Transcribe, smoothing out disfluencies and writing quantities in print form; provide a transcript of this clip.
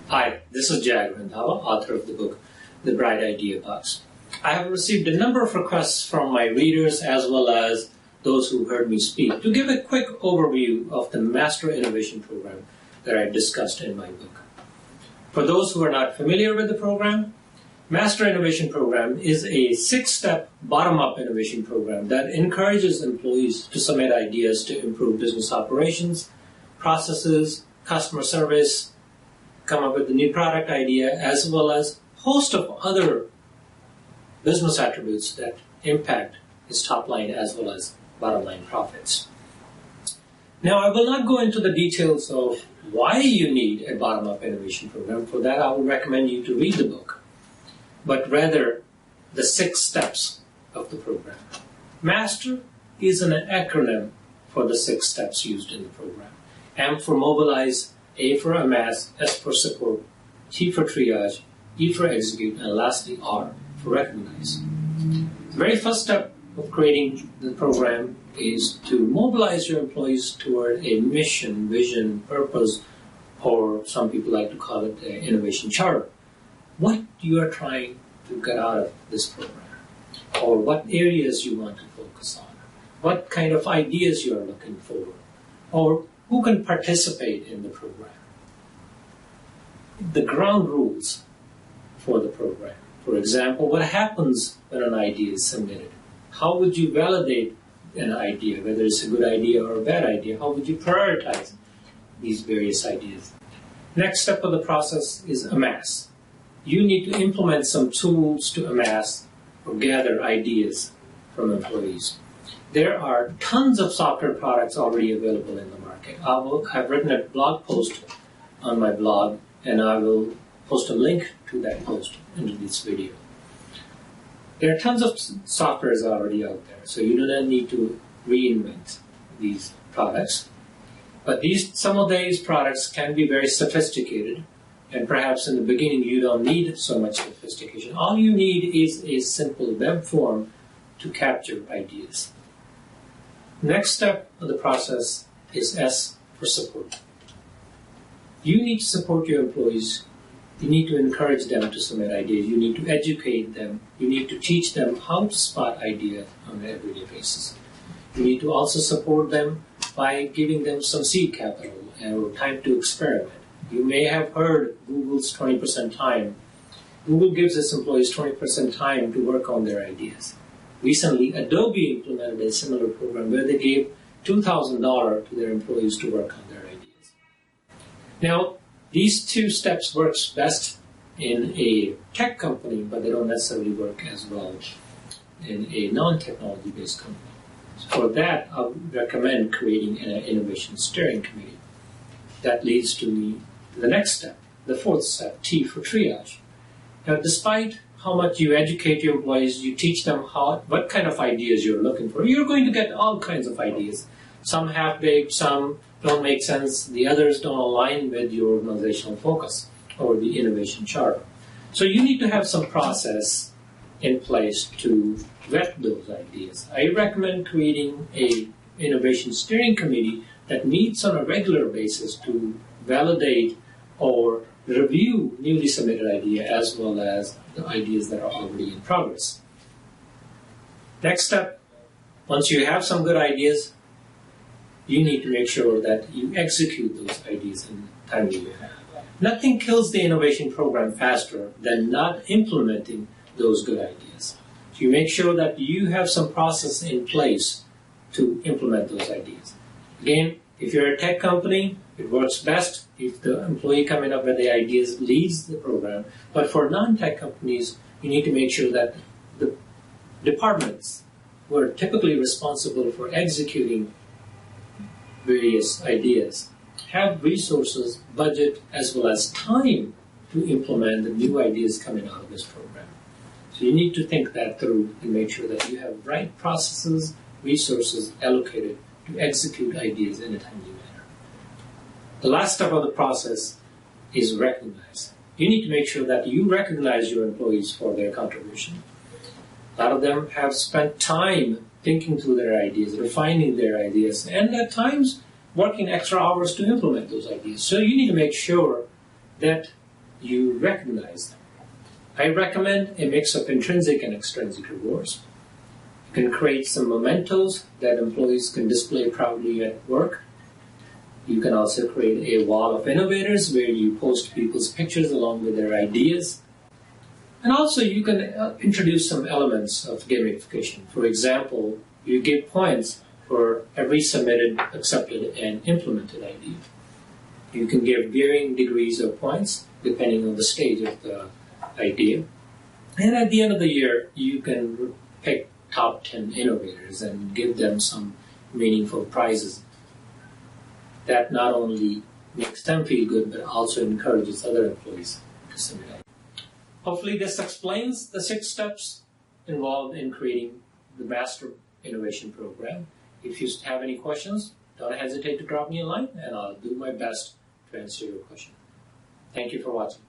Hi, this is Jag Randhawa, author of the book, The Bright Idea Box. I have received a number of requests from my readers as well as those who heard me speak to give a quick overview of the Master Innovation Program that I discussed in my book. For those who are not familiar with the program, Master Innovation Program is a 6-step bottom-up innovation program that encourages employees to submit ideas to improve business operations, processes, customer service, come up with a new product idea, as well as a host of other business attributes that impact its top line as well as bottom line profits. Now, I will not go into the details of why you need a bottom-up innovation program. For that, I would recommend you to read the book, but rather the 6 steps of the program. MASTER is an acronym for the 6 steps used in the program. M for Mobilize, A for Amass, S for Support, T for Triage, E for Execute, and lastly R for Recognize. The very first step of creating the program is to mobilize your employees toward a mission, vision, purpose, or some people like to call it an innovation charter. What you are trying to get out of this program, or what areas you want to focus on, what kind of ideas you are looking for, or who can participate in the program. The ground rules for the program. For example, what happens when an idea is submitted? How would you validate an idea, whether it's a good idea or a bad idea? How would you prioritize these various ideas? Next step of the process is amass. You need to implement some tools to amass or gather ideas from employees. There are tons of software products already available in the market. I've written a blog post on my blog, and I will post a link to that post into this video. There are tons of softwares already out there, so you do not need to reinvent these products. But some of these products can be very sophisticated, and perhaps in the beginning you don't need so much sophistication. All you need is a simple web form to capture ideas. Next step of the process is S for support. You need to support your employees. You need to encourage them to submit ideas. You need to educate them. You need to teach them how to spot ideas on an everyday basis. You need to also support them by giving them some seed capital or time to experiment. You may have heard Google's 20% time. Google gives its employees 20% time to work on their ideas. Recently, Adobe implemented a similar program where they gave $2,000 to their employees to work on their ideas. Now, these 2 steps work best in a tech company, but they don't necessarily work as well in a non-technology based company. So for that, I would recommend creating an innovation steering committee. That leads to the next step, the 4th step, T for triage. Now, despite how much you educate your employees, you teach them what kind of ideas you're looking for. You're going to get all kinds of ideas. Some half-baked, some don't make sense, the others don't align with your organizational focus or the innovation charter. So you need to have some process in place to vet those ideas. I recommend creating an innovation steering committee that meets on a regular basis to validate or review newly submitted ideas as well as the ideas that are already in progress. Next step, once you have some good ideas, you need to make sure that you execute those ideas in the time you have. Nothing kills the innovation program faster than not implementing those good ideas. So you make sure that you have some process in place to implement those ideas. Again, if you're a tech company, it works best if the employee coming up with the ideas leads the program. But for non-tech companies, you need to make sure that the departments who are typically responsible for executing various ideas have resources, budget, as well as time to implement the new ideas coming out of this program. So you need to think that through and make sure that you have right processes, resources allocated to execute ideas in a timely manner. The last step of the process is recognize. You need to make sure that you recognize your employees for their contribution. A lot of them have spent time thinking through their ideas, refining their ideas, and at times working extra hours to implement those ideas. So you need to make sure that you recognize them. I recommend a mix of intrinsic and extrinsic rewards. You can create some mementos that employees can display proudly at work. You can also create a wall of innovators where you post people's pictures along with their ideas. And also you can introduce some elements of gamification. For example, you give points for every submitted, accepted, and implemented idea. You can give varying degrees of points depending on the stage of the idea. And at the end of the year, you can pick top 10 innovators and give them some meaningful prizes. That not only makes them feel good, but also encourages other employees to submit ideas. Hopefully this explains the 6 steps involved in creating the Master Innovation Program. If you have any questions, don't hesitate to drop me a line, and I'll do my best to answer your question. Thank you for watching.